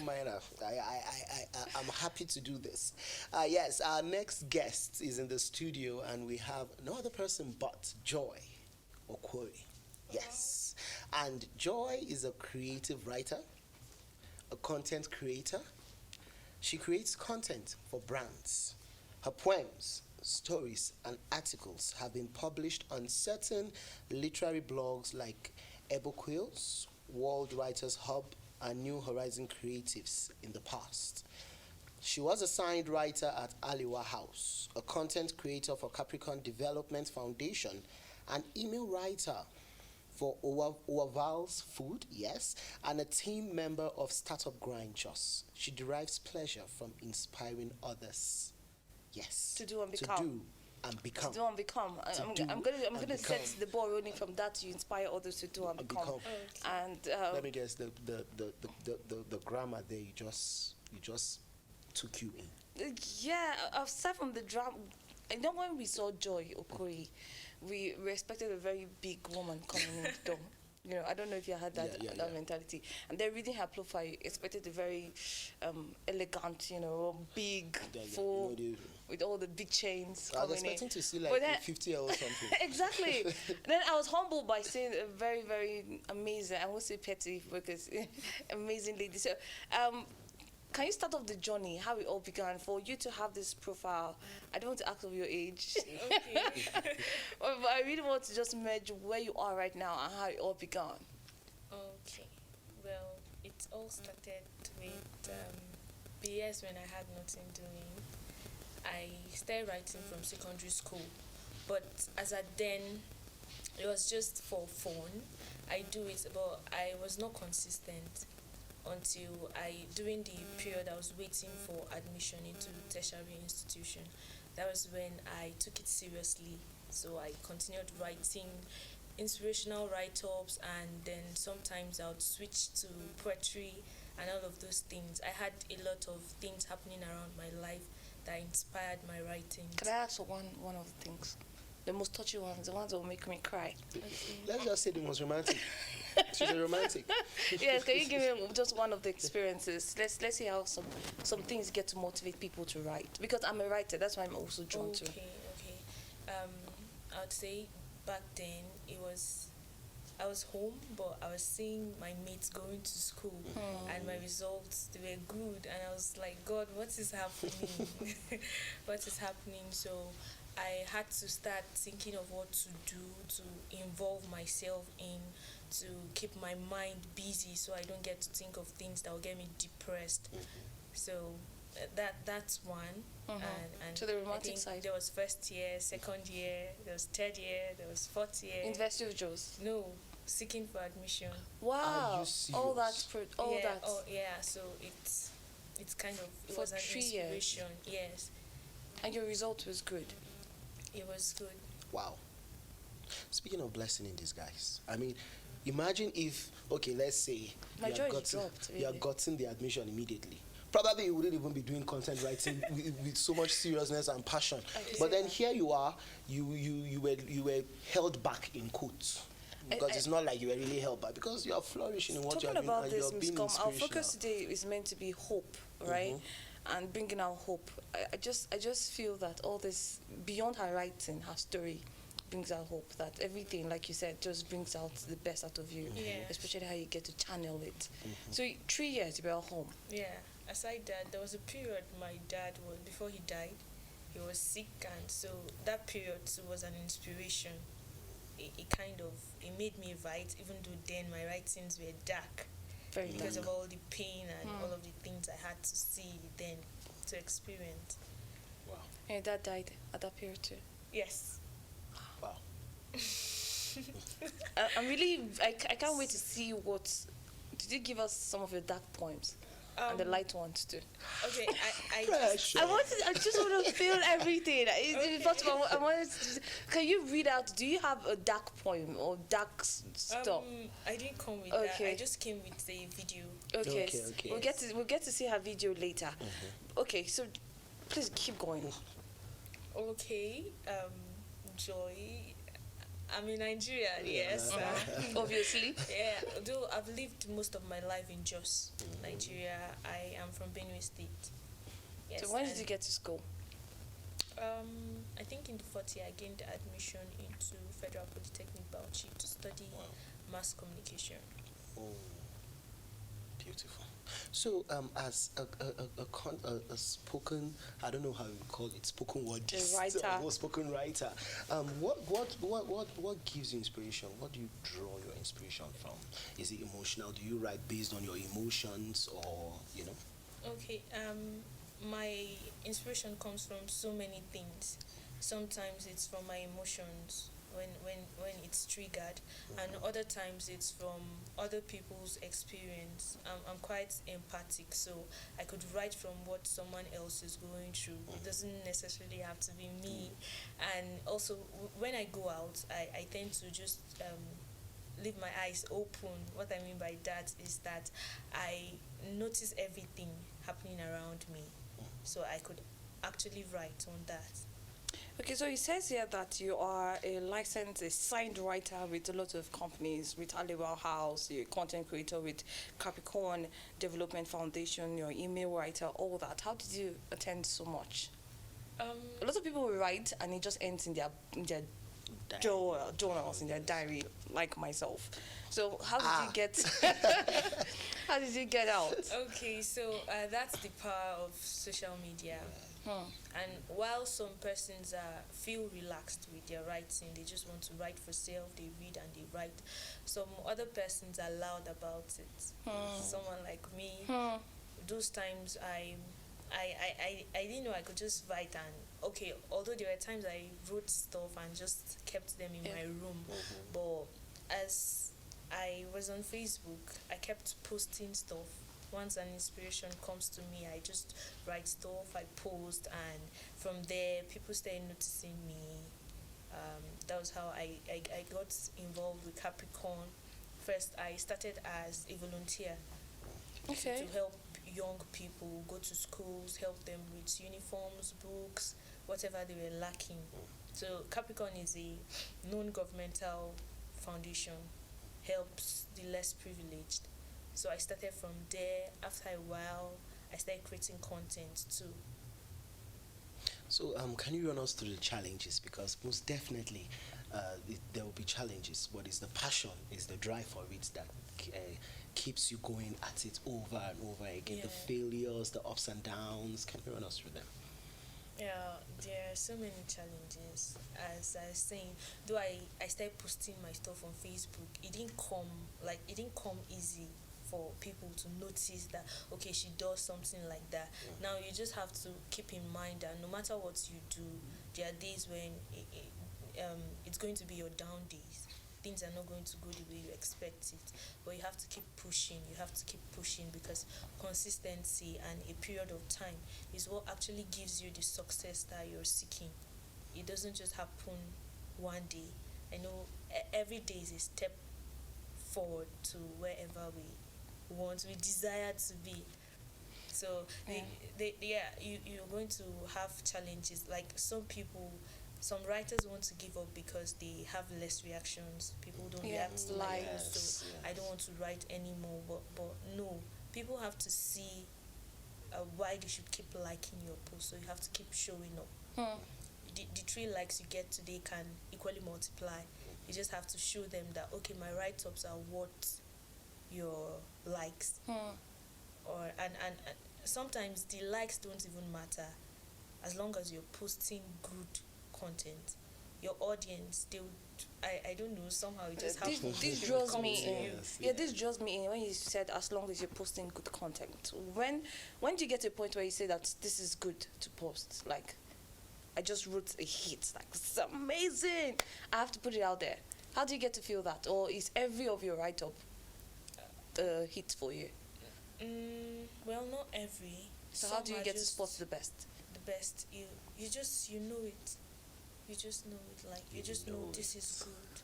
mind. I'm happy to do this. Yes, our next guest is in the studio, and we have no other person but Joy Okoye. Yes, and Joy is a creative writer, a content creator. She creates content for brands. Her poems, stories, and articles have been published on certain literary blogs like Ebo Quills, World Writers Hub, and New Horizon Creatives in the past. She was a signed writer at Aliwa House, a content creator for Capricorn Development Foundation, an email writer for Oaval's Food, yes, and a team member of Startup Grind Just. She derives pleasure from inspiring others. Yes. To do and become. To do and become. To do and become. I'm gonna set the ball rolling from that to inspire others to do and become. Okay. And let me guess, the grammar there you just took you in. Yeah, aside from the drama, I know when we saw Joy Okoye, we expected a very big woman coming in the door. You know, I don't know if you had that mentality. And then reading her profile, you expected a very elegant, big, full, with all the big chains. I was expecting to see like a 50-year-old something. Exactly. Then I was humbled by seeing a very, very amazing, I won't say petty because amazing lady. So, can you start off the journey, how it all began? For you to have this profile, I don't want to ask of your age. Okay. But I really want to just merge where you are right now and how it all began. Okay. Well, it all started with BS when I had nothing doing. I started writing from secondary school, but as at then, it was just for fun. I do it, but I was not consistent until during the period I was waiting for admission into tertiary institution. That was when I took it seriously. So I continued writing inspirational write-ups, and then sometimes I would switch to poetry and all of those things. I had a lot of things happening around my life that inspired my writing. Can I ask for one of the things? The most touchy ones, the ones that will make me cry. Okay. Let's just say the most romantic. She's a romantic. Yes, can you give me just one of the experiences? Let's see how some things get to motivate people to write. Because I'm a writer, that's why I'm also drawn to. Okay. I would say back then I was home, but I was seeing my mates going to school, and my results, they were good, and I was like, God, what is happening? What is happening? So I had to start thinking of what to do to involve myself in, to keep my mind busy so I don't get to think of things that will get me depressed. So that's one. And To the I romantic think side. there was first year, second year, there was third year, there was fourth year. University of Jos. No, seeking for admission. Wow. you All that serious? that. Oh yeah, so it's kind of, it For was an 3 years. inspiration. Yes, And your result was good. it was good. Wow. Speaking of blessing in disguise, I mean, imagine if, okay, let's say My you joy had is gotten, dropped, you had really. gotten the admission immediately. Probably you wouldn't even be doing content writing with so much seriousness and passion. But then here you are, you were held back in quotes. Because it's not like you were really held back, because you are flourishing in what you are Talking doing about and you this, are Ms. being Com, our inspirational. focus today is meant to be hope, right? And bringing out hope. I just feel that all this, beyond her writing, her story, brings out hope. That everything, like you said, just brings out the best out of you. Yeah. Especially how you get to channel it. So 3 years you were at home. Yeah. Aside that, there was a period my dad was, before he died, he was sick, and so that period too was an inspiration. It made me write, even though then my writings were dark Very because dark. of all the pain and all of the things I had to see then, to experience. Wow. And your dad died at that period too. Yes. Wow. I can't wait to see what. Did you give us some of your dark poems and the light ones too? Okay, I Pressure. I just want to feel everything. I wanted to, can you read out? Do you have a dark poem or dark stuff? I didn't come with Okay. that. I just came with a video. Okay. Okay. We'll get to see her video later. Okay, so please keep going. Okay, Joy. I'm in Nigeria, yes. Obviously. Yeah, though I've lived most of my life in Jos, Nigeria. I am from Benue State. Yes. So when did you get to school? I think in the 40 I gained admission into Federal Polytechnic Bauchi to study mass communication. Oh, beautiful. So, as a spoken, I don't know how you call it, spoken wordist, writer, or spoken writer, what gives you inspiration? What do you draw your inspiration from? Is it emotional? Do you write based on your emotions, or you know? Okay. My inspiration comes from so many things. Sometimes it's from my emotions when it's triggered, and other times it's from other people's experience. I'm quite empathic, so I could write from what someone else is going through. It doesn't necessarily have to be me. And also, when I go out, I tend to just leave my eyes open. What I mean by that is that I notice everything happening around me, so I could actually write on that. Okay, so it says here that you are a signed writer with a lot of companies, with Aliwal House, you're a content creator with Capricorn Development Foundation, you're an email writer, all that. How did you attend so much? A lot of people will write and it just ends in their journals, in their diary, like myself. So how did you get how did you get out? Okay, so that's the power of social media. And while some persons feel relaxed with their writing, they just want to write for self, they read and they write. Some other persons are loud about it. Someone like me, those times I didn't know I could just write, and okay, although there were times I wrote stuff and just kept them in my room, but as I was on Facebook, I kept posting stuff. Once an inspiration comes to me, I just write stuff, I post, and from there, people started noticing me. That was how I got involved with Capricorn. First, I started as a volunteer to help young people go to schools, help them with uniforms, books, whatever they were lacking. So Capricorn is a non-governmental foundation, helps the less privileged. So I started from there. After a while, I started creating content too. So, can you run us through the challenges? Because most definitely, there will be challenges. But it's the passion, it's the drive for it that keeps you going at it over and over again. The failures, the ups and downs. Can you run us through them? Yeah, there are so many challenges. As I was saying, though I started posting my stuff on Facebook, it didn't come easy for people to notice that, okay, she does something like that. Now you just have to keep in mind that no matter what you do, there are days when it's going to be your down days. Things are not going to go the way you expect it, but you have to keep pushing. You have to keep pushing, because consistency and a period of time is what actually gives you the success that you're seeking. It doesn't just happen one day. I know every day is a step forward to wherever we desire to be. So you're going to have challenges. Like some writers want to give up because they have less reactions. People don't react to my post, so I don't want to write anymore. But no, people have to see why they should keep liking your post. So you have to keep showing up. The 3 likes you get today can equally multiply. You just have to show them that, okay, my write-ups are worth your likes. Or and sometimes the likes don't even matter, as long as you're posting good content. Your audience, I don't know, somehow it just happens. This draws me in. This draws me in when you said as long as you're posting good content. When do you get to a point where you say that this is good to post? Like, I just wrote a hit, like, it's amazing, I have to put it out there. How do you get to feel that? Or is every of your write-up a hit for you? Well, not every. So how do you get to spot the best? The best, you know it. You just know it. Like, you just know this is good.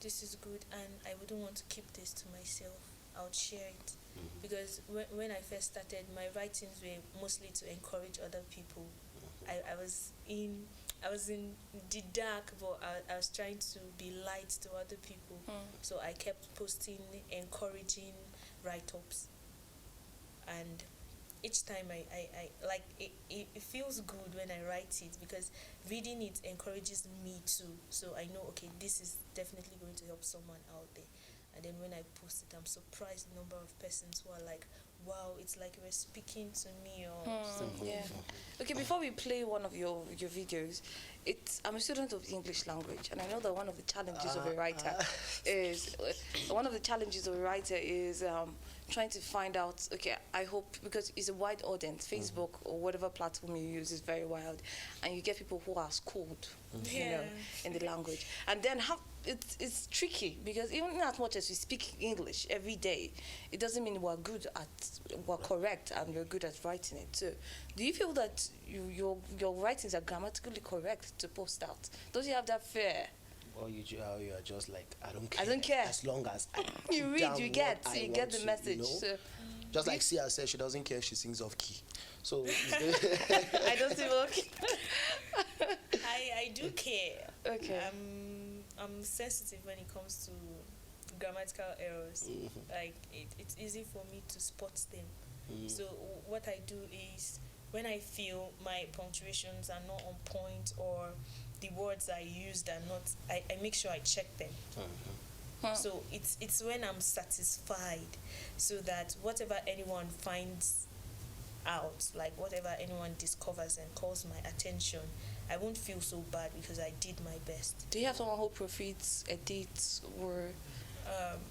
This is good, and I wouldn't want to keep this to myself. I would share it. Because when I first started, my writings were mostly to encourage other people. I was in I was in the dark, but I was trying to be light to other people. So I kept posting encouraging write-ups, and each time I like it feels good when I write it, because reading it encourages me too. So I know, okay, this is definitely going to help someone out there. And then when I post it, I'm surprised the number of persons who are like, wow, it's like you were speaking to me, or something. Yeah. Okay, before we play one of your videos, I'm a student of English language, and I know that one of the challenges of a writer is trying to find out. Okay, I hope, because it's a wide audience, Facebook or whatever platform you use is very wide, and you get people who are schooled, you know, in the language, and then it's tricky, because even as much as we speak English every day, it doesn't mean we're correct and we're good at writing it. So, do you feel that your writings are grammatically correct to post out? Don't you have that fear? Well, you are just like, I don't care. I don't care. As long as I you read, you get the message. You know? So, just like Sia said, she doesn't care if she sings off key. So I don't sing off key. I do care. Okay. I'm sensitive when it comes to grammatical errors. Like it's easy for me to spot them. So what I do is, when I feel my punctuations are not on point, or the words I used are not, I make sure I check them. So it's when I'm satisfied, so that whatever anyone finds out, like whatever anyone discovers and calls my attention, I won't feel so bad, because I did my best. Do you have someone who proofreads, edits, or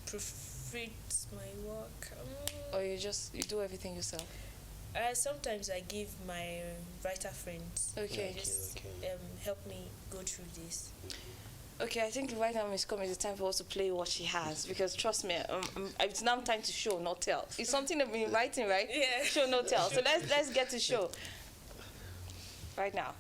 proofreads my work? Or you do everything yourself? Sometimes I give my writer friends. Okay. Just help me go through this. Okay, I think right now, Miss Come, it's time for us to play what she has, because trust me, it's now time to show, not tell. It's something that we've been writing, right? Yeah. Show, not tell. So let's get to show right now.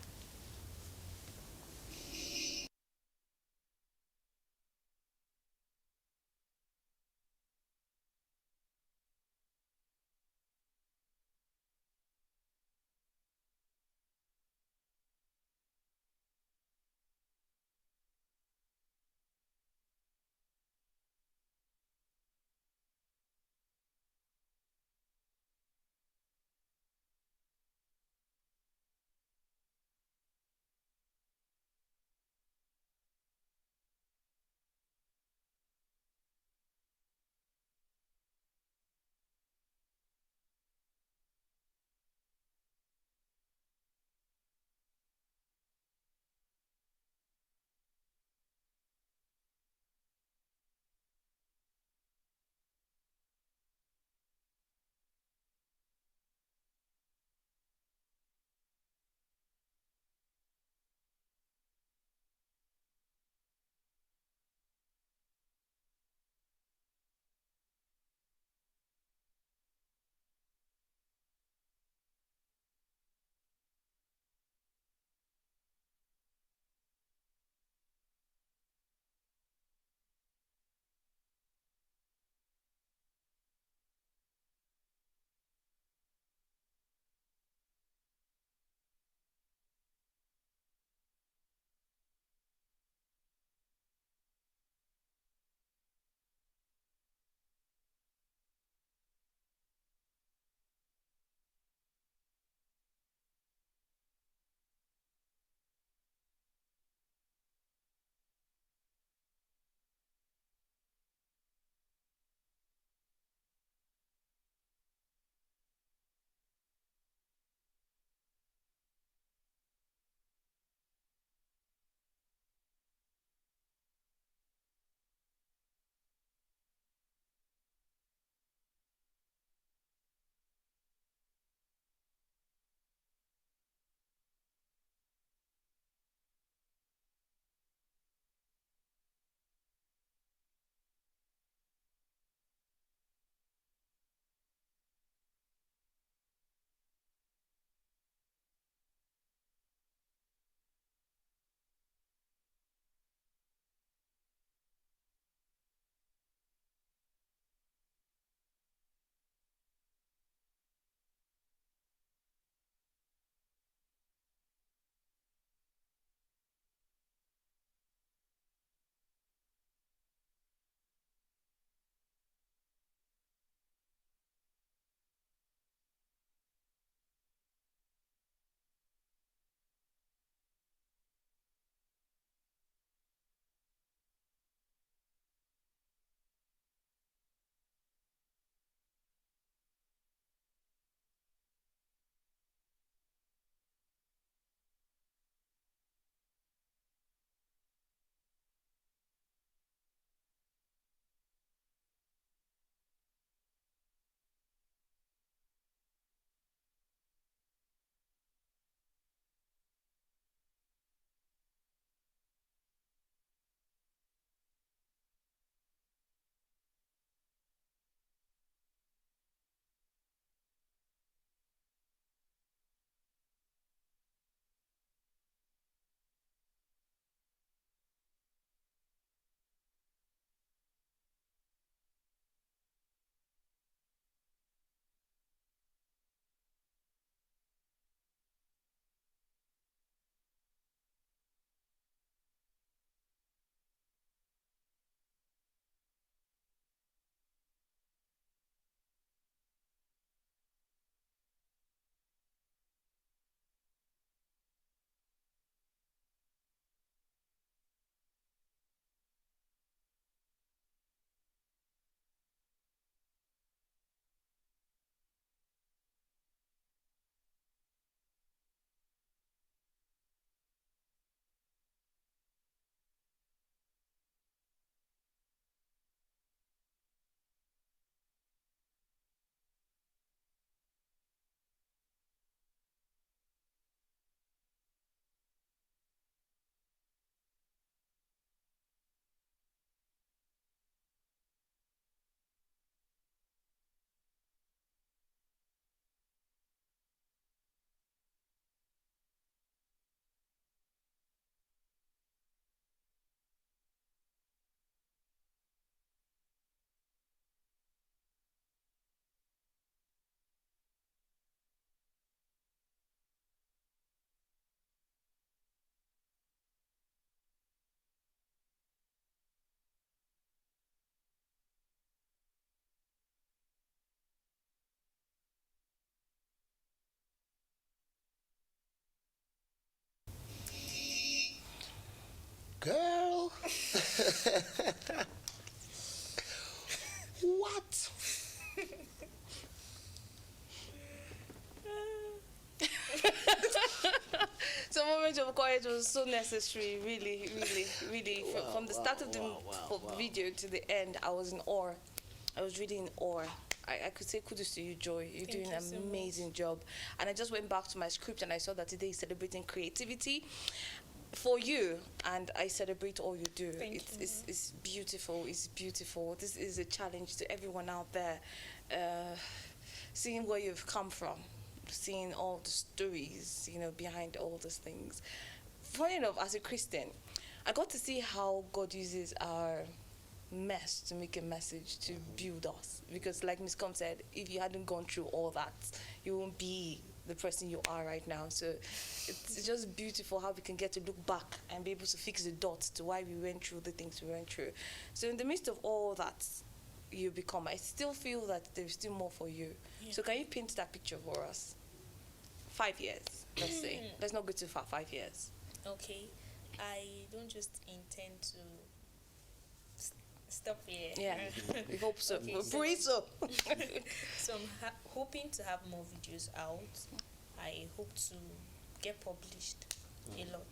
Girl. What? So moment of courage was so necessary, really, really, really. From the start of the video to the end, I was in awe. I was really in awe. I could say kudos to you, Joy. You're doing an amazing job. And I just went back to my script and I saw that today is celebrating creativity for you, and I celebrate all you do. It's beautiful. It's beautiful. This is a challenge to everyone out there, seeing where you've come from, seeing all the stories, behind all those things. Funny enough, as a Christian, I got to see how God uses our mess to make a message to build us. Because like Miss Com said, if you hadn't gone through all that, you won't be the person you are right now. So it's just beautiful how we can get to look back and be able to fix the dots to why we went through the things we went through. So in the midst of all that you become, I still feel that there's still more for you. Yeah. So can you paint that picture for us? 5 years, let's say. Let's not go too far, 5 years. Okay. I don't just intend to stop here. Yeah, we hope so. Okay, we pray so. So I'm hoping to have more videos out. I hope to get published a lot.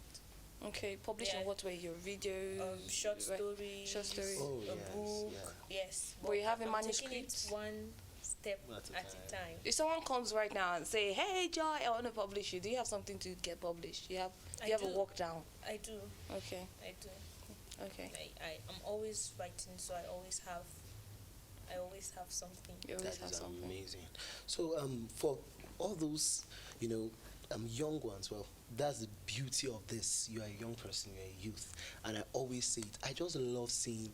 Okay, published in what way? Your videos? Short stories. A book. Yes. But you have a manuscript? Taking it one step at a time. If someone comes right now and say, "Hey, Joy, I want to publish you," do you have something to get published? You have a walk down? I do. Okay. I do. Okay. I'm always writing, so I always have something. You always have something. Amazing. So for all those young ones, well, that's the beauty of this. You are a young person, you're a youth, and I always say it. I just love seeing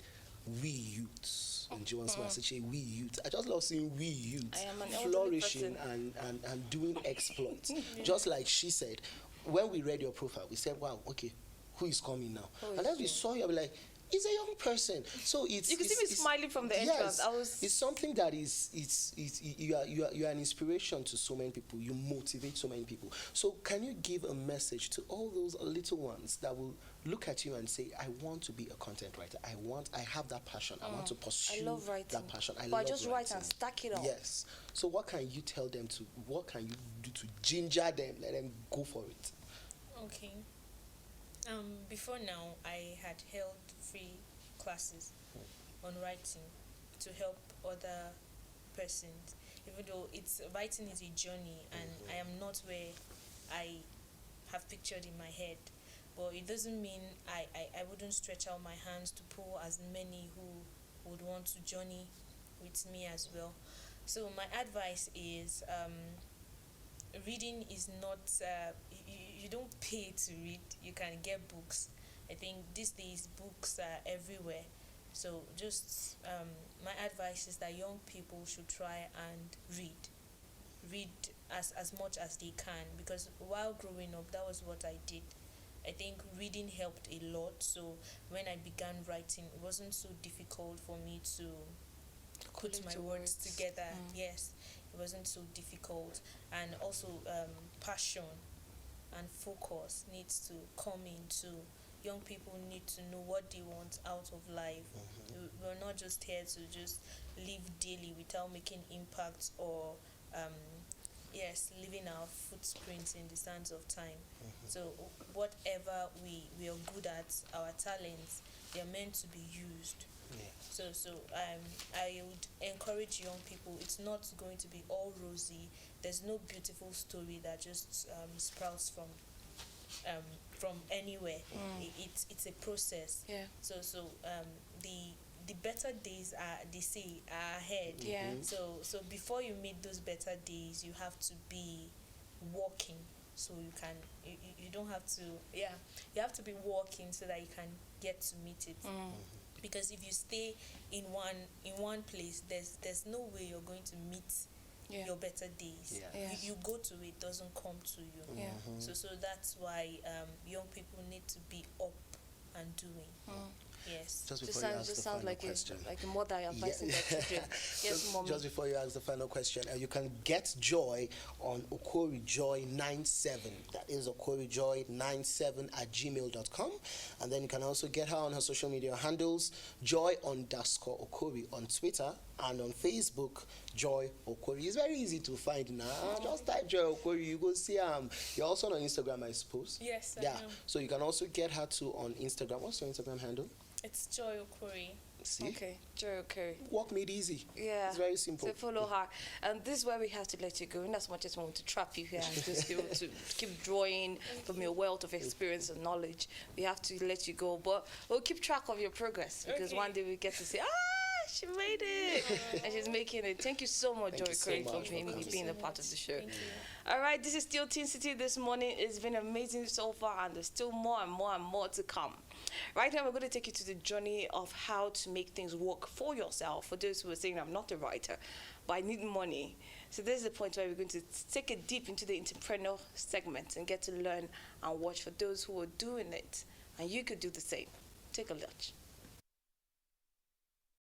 we youths, and Joanne Smith, we youths. I just love seeing we youths flourishing and doing exploits. Just like she said, when we read your profile, we said, "Wow, okay, who is coming now?" And then we saw you, I was like, "It's a young person." So you can see me smiling from the entrance. It's something that you are an inspiration to so many people. You motivate so many people. So can you give a message to all those little ones that will look at you and say, "I want to be a content writer. I have that passion. I want to pursue that passion. I just write and stack it up." Yes. So what can you tell them what can you do to ginger them, let them go for it? Okay. Before now, I had held free classes on writing to help other persons. Even though writing is a journey, and I am not where I have pictured in my head, but it doesn't mean I wouldn't stretch out my hands to pull as many who would want to journey with me as well. So my advice is, reading is not you don't pay to read. You can get books. I think these days books are everywhere. So just my advice is that young people should try and read as much as they can, because while growing up, that was what I did. I think reading helped a lot. So when I began writing, it wasn't so difficult for me to put my words together. Yes, it wasn't so difficult. And also passion and focus needs to come into. Young people need to know what they want out of life. We're not just here to just live daily without making impact or leaving our footprints in the sands of time. So whatever we are good at, our talents, they are meant to be used. So I would encourage young people. It's not going to be all rosy. There's no beautiful story that just sprouts from anywhere. It's a process. So the better days are ahead. So before you meet those better days, you have to be walking. So you don't have to you have to be walking so that you can get to meet it. Because if you stay in one place, there's no way you're going to meet your better days. You go to it, doesn't come to you. So that's why young people need to be up and doing. Yes. Just before you ask the final question. like a mother advising their children. Yes, mommy. Just before you ask the final question, you can get Joy on okorijoy97. That is okorijoy97@gmail.com. And then you can also get her on her social media handles, joy_okori on Twitter, and on Facebook, Joy Okori. It's very easy to find now. Just type Joy Okori, you go see you're also on Instagram, I suppose. Yes, I am. So you can also get her too on Instagram. What's your Instagram handle? It's Joy Okori. See? Okay, Joy Okori. Work made easy. Yeah. It's very simple. So follow her. And this is where we have to let you go. In as much as we want to trap you here and just be able to keep drawing from your wealth of experience and knowledge, we have to let you go. But we'll keep track of your progress because one day we get to say, she made it. And she's making it. Thank you so much, Joy Okori, for being a part of the show. All right, this is still Teen City this morning. It's been amazing so far, and there's still more and more and more to come. Right now, we're going to take you to the journey of how to make things work for yourself. For those who are saying, I'm not a writer, but I need money. So this is the point where we're going to take a deep into the entrepreneur segment and get to learn and watch for those who are doing it. And you could do the same. Take a look.